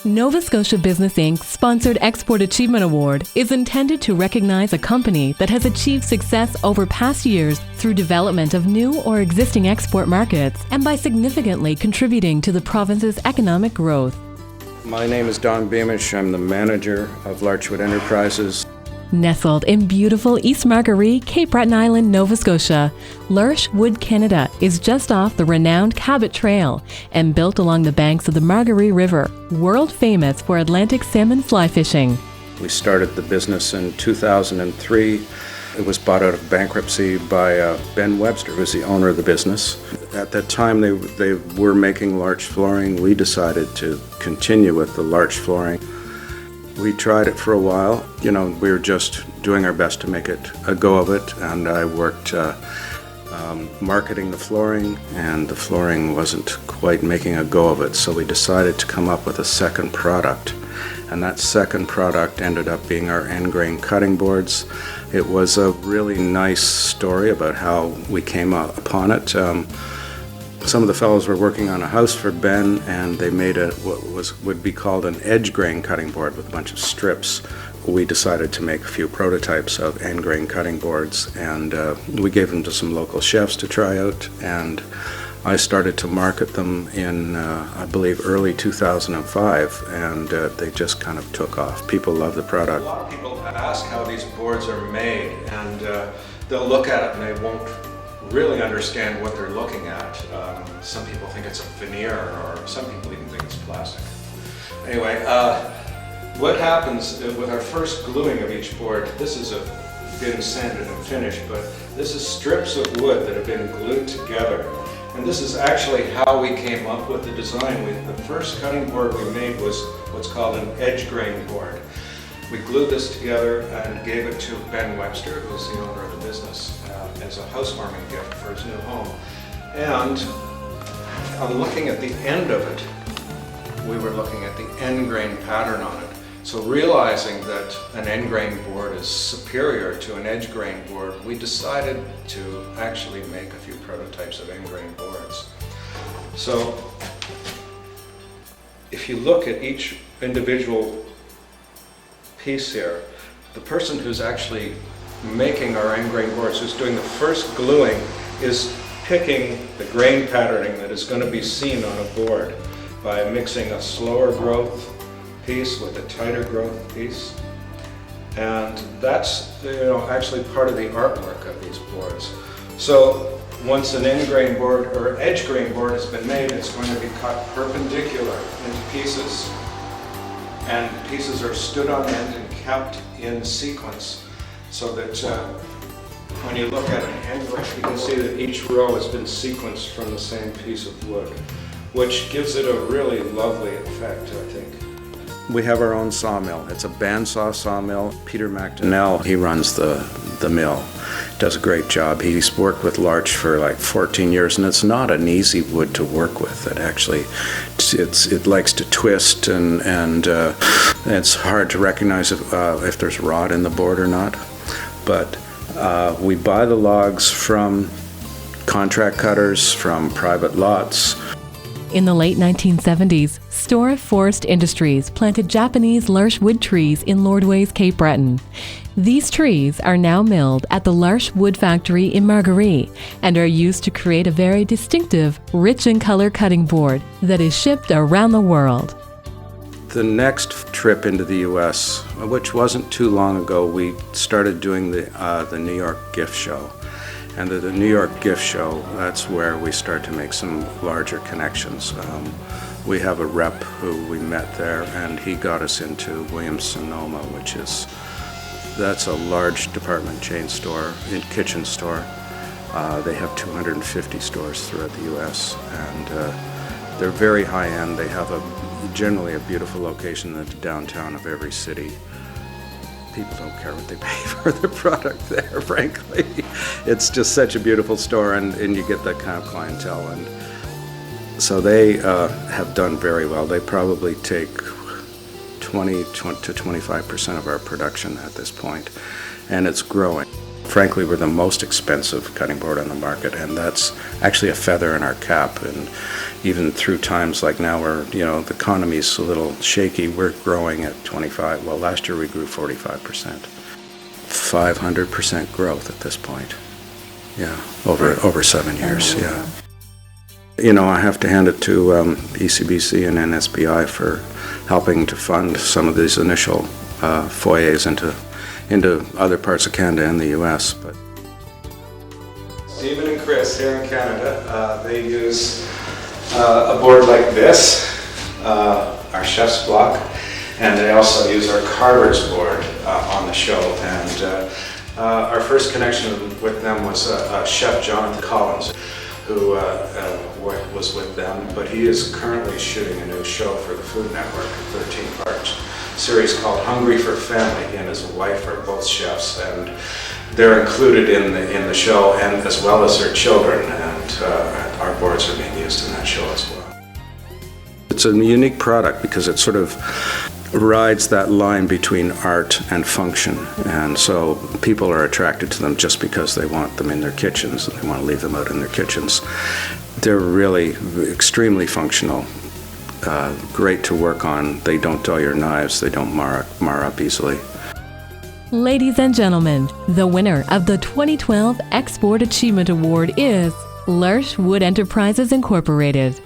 Nova Scotia Business Inc.'s sponsored Export Achievement Award is intended to recognize a company that has achieved success over past years through development of new or existing export markets and by significantly contributing to the province's economic growth. My name is Don Beamish. I'm the manager of Larchwood Enterprises. Nestled in beautiful East Margaree, Cape Breton Island, Nova Scotia, Larch Wood Canada is just off the renowned Cabot Trail and built along the banks of the Margaree River, world famous for Atlantic salmon fly fishing. We started the business in 2003. It was bought out of bankruptcy by Ben Webster, who was the owner of the business. At that time, they were making larch flooring. We decided to continue with the larch flooring. We tried it for a while. We were just doing our best to make it a go of it, and I worked marketing the flooring, and the flooring wasn't quite making a go of it, so we decided to come up with a second product, and that second product ended up being our end grain cutting boards. It was a really nice story about how we came upon it. Some of the fellows were working on a house for Ben, and they made what would be called an edge grain cutting board with a bunch of strips. We decided to make a few prototypes of end grain cutting boards, and we gave them to some local chefs to try out, and I started to market them in, I believe, early 2005, and they just kind of took off. People love the product. A lot of people ask how these boards are made, and they'll look at it and they won't really understand what they're looking at. Some people think it's a veneer, or some people even think it's plastic. Anyway, what happens with our first gluing of each board, this has been sanded and finished, but this is strips of wood that have been glued together. And this is actually how we came up with the design. The first cutting board we made was what's called an edge grain board. We glued this together and gave it to Ben Webster, who's the owner of the business, as a housewarming gift for his new home. And on looking at the end of it, we were looking at the end grain pattern on it. So realizing that an end grain board is superior to an edge grain board, we decided to actually make a few prototypes of end grain boards. So if you look at each individual piece here, the person who's actually making our end grain boards, who's doing the first gluing, is picking the grain patterning that is going to be seen on a board by mixing a slower growth piece with a tighter growth piece. And that's actually part of the artwork of these boards. So once an end grain board or edge grain board has been made, it's going to be cut perpendicular into pieces, and pieces are stood on end and kept in sequence, so that when you look at an end grain, you can see that each row has been sequenced from the same piece of wood, which gives it a really lovely effect, I think. We have our own sawmill. It's a bandsaw sawmill. Peter McDonnell, he runs the mill. Does a great job. He's worked with Larch for like 14 years, and it's not an easy wood to work with. It actually, it likes to twist, and it's hard to recognize if there's rot in the board or not. But we buy the logs from contract cutters, from private lots. In the late 1970s, Stora Forest Industries planted Japanese larch wood trees in Lordways, Cape Breton. These trees are now milled at the Larch Wood Factory in Margaree and are used to create a very distinctive, rich in color cutting board that is shipped around the world. The next trip into the U.S., which wasn't too long ago, we started doing the New York Gift Show. And the New York Gift Show, that's where we start to make some larger connections. We have a rep who we met there, and he got us into Williams-Sonoma, that's a large department chain store, kitchen store. They have 250 stores throughout the U.S., and they're very high-end. They have generally a beautiful location in the downtown of every city. People don't care what they pay for the product there, frankly. It's just such a beautiful store, and you get that kind of clientele. And so they have done very well. They probably take 20 to 25% of our production at this point, and it's growing. frankly, we're the most expensive cutting board on the market, and that's actually a feather in our cap. And even through times like now where, the economy's a little shaky, we're growing at 25. Well, last year we grew 45%. 500% growth at this point. Yeah, over 7 years, yeah. I have to hand it to ECBC and NSBI for helping to fund some of these initial forays into other parts of Canada and the U.S. But Stephen and Chris here in Canada, they use a board like this, our chef's block, and they also use our carver's board on the show. And our first connection with them was Chef Jonathan Collins, who was with them, but he is currently shooting a new show for the Food Network, a 13-part series called Hungry for Family. He and his wife are both chefs, and they're included in the show, and as well as their children, and our boards are being used in that show as well. It's a unique product because it sort of rides that line between art and function, and so people are attracted to them just because they want them in their kitchens and they want to leave them out in their kitchens. They're really extremely functional, great to work on. They don't dull your knives, they don't mar up easily. Ladies and gentlemen, the winner of the 2012 Export Achievement Award is Larch Wood Enterprises Incorporated.